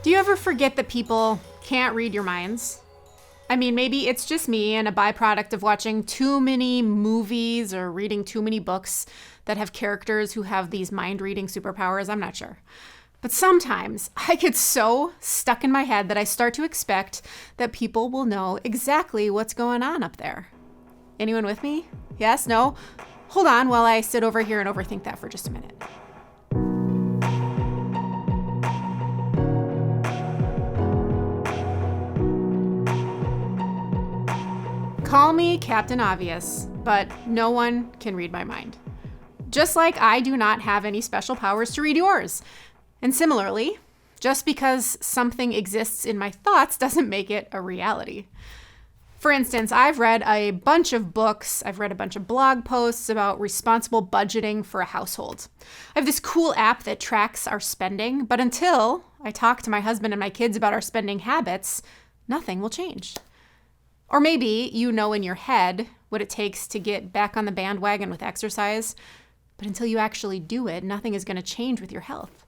Do you ever forget that people can't read your minds? I mean, maybe it's just me and a byproduct of watching too many movies or reading too many books that have characters who have these mind-reading superpowers. I'm not sure. But sometimes I get so stuck in my head that I start to expect that people will know exactly what's going on up there. Anyone with me? Yes? No? Hold on while I sit over here and overthink that for just a minute. Call me Captain Obvious, but no one can read my mind. Just like I do not have any special powers to read yours. And similarly, just because something exists in my thoughts doesn't make it a reality. For instance, I've read a bunch of books, I've read a bunch of blog posts about responsible budgeting for a household. I have this cool app that tracks our spending, but until I talk to my husband and my kids about our spending habits, nothing will change. Or maybe you know in your head what it takes to get back on the bandwagon with exercise, but until you actually do it, nothing is going to change with your health.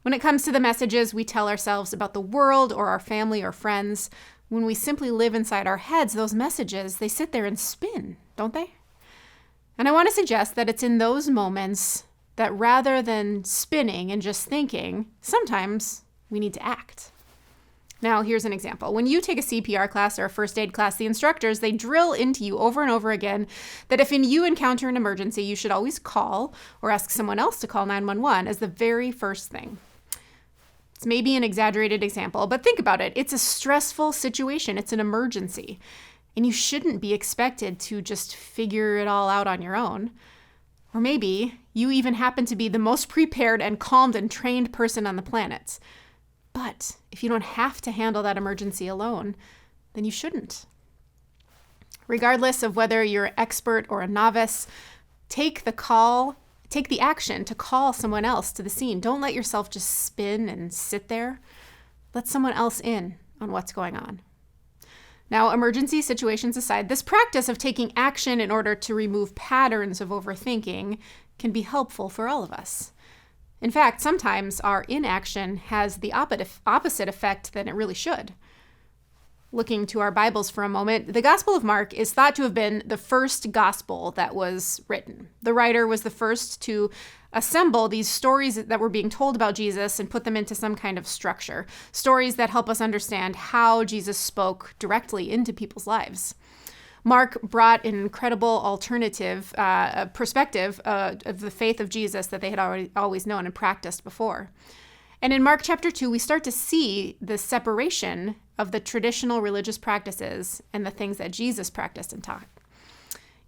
When it comes to the messages we tell ourselves about the world or our family or friends, when we simply live inside our heads, those messages, they sit there and spin, don't they? And I want to suggest that it's in those moments that rather than spinning and just thinking, sometimes we need to act. Now, here's an example. When you take a CPR class or a first aid class, the instructors, they drill into you over and over again that if you encounter an emergency, you should always call or ask someone else to call 911 as the very first thing. It's maybe an exaggerated example, but think about it. It's a stressful situation. It's an emergency. And you shouldn't be expected to just figure it all out on your own. Or maybe you even happen to be the most prepared and calmed and trained person on the planet. But if you don't have to handle that emergency alone, then you shouldn't. Regardless of whether you're an expert or a novice, take the action to call someone else to the scene. Don't let yourself just spin and sit there. Let someone else in on what's going on. Now, emergency situations aside, this practice of taking action in order to remove patterns of overthinking can be helpful for all of us. In fact, sometimes our inaction has the opposite effect than it really should. Looking to our Bibles for a moment, the Gospel of Mark is thought to have been the first gospel that was written. The writer was the first to assemble these stories that were being told about Jesus and put them into some kind of structure. Stories that help us understand how Jesus spoke directly into people's lives. Mark brought an incredible alternative perspective of the faith of Jesus that they had always known and practiced before. And in Mark chapter 2, we start to see the separation of the traditional religious practices and the things that Jesus practiced and taught.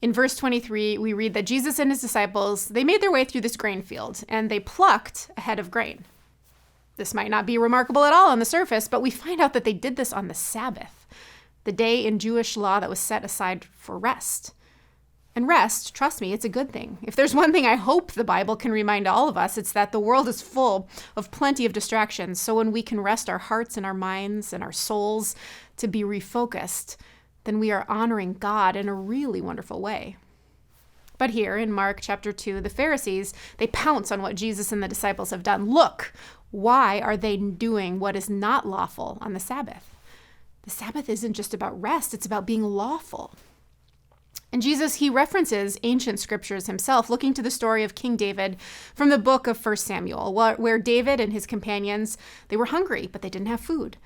In verse 23, we read that Jesus and his disciples, they made their way through this grain field and they plucked a head of grain. This might not be remarkable at all on the surface, but we find out that they did this on the Sabbath, the day in Jewish law that was set aside for rest. And rest, trust me, it's a good thing. If there's one thing I hope the Bible can remind all of us, it's that the world is full of plenty of distractions. So when we can rest our hearts and our minds and our souls to be refocused, then we are honoring God in a really wonderful way. But here in Mark chapter 2, the Pharisees, they pounce on what Jesus and the disciples have done. Look, why are they doing what is not lawful on the Sabbath? The Sabbath isn't just about rest, it's about being lawful. And Jesus, he references ancient scriptures himself, looking to the story of King David from the book of 1 Samuel, where David and his companions, they were hungry, but they didn't have food.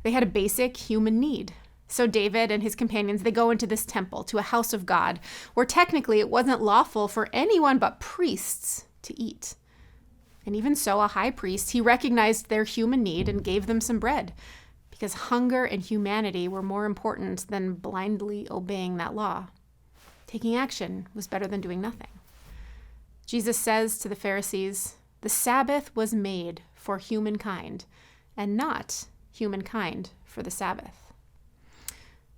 They had a basic human need. So David and his companions, they go into this temple, to a house of God, where technically it wasn't lawful for anyone but priests to eat. And even so, a high priest, he recognized their human need and gave them some bread, because hunger and humanity were more important than blindly obeying that law. Taking action was better than doing nothing. Jesus says to the Pharisees, the Sabbath was made for humankind, and not humankind for the Sabbath.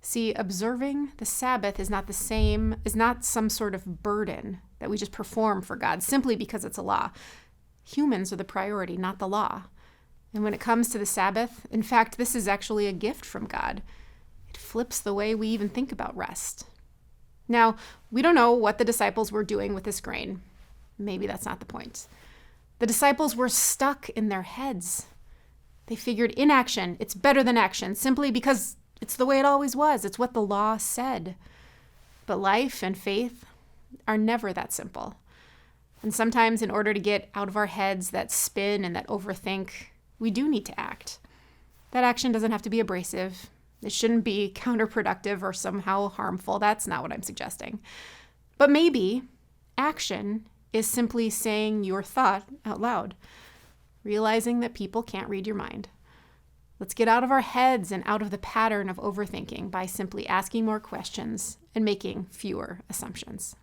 See, observing the Sabbath is not some sort of burden that we just perform for God simply because it's a law. Humans are the priority, not the law. And when it comes to the Sabbath, in fact, this is actually a gift from God. It flips the way we even think about rest. Now, we don't know what the disciples were doing with this grain. Maybe that's not the point. The disciples were stuck in their heads. They figured inaction, it's better than action, simply because it's the way it always was. It's what the law said. But life and faith are never that simple. And sometimes in order to get out of our heads that spin and that overthink, we do need to act. That action doesn't have to be abrasive. It shouldn't be counterproductive or somehow harmful. That's not what I'm suggesting. But maybe action is simply saying your thought out loud, realizing that people can't read your mind. Let's get out of our heads and out of the pattern of overthinking by simply asking more questions and making fewer assumptions.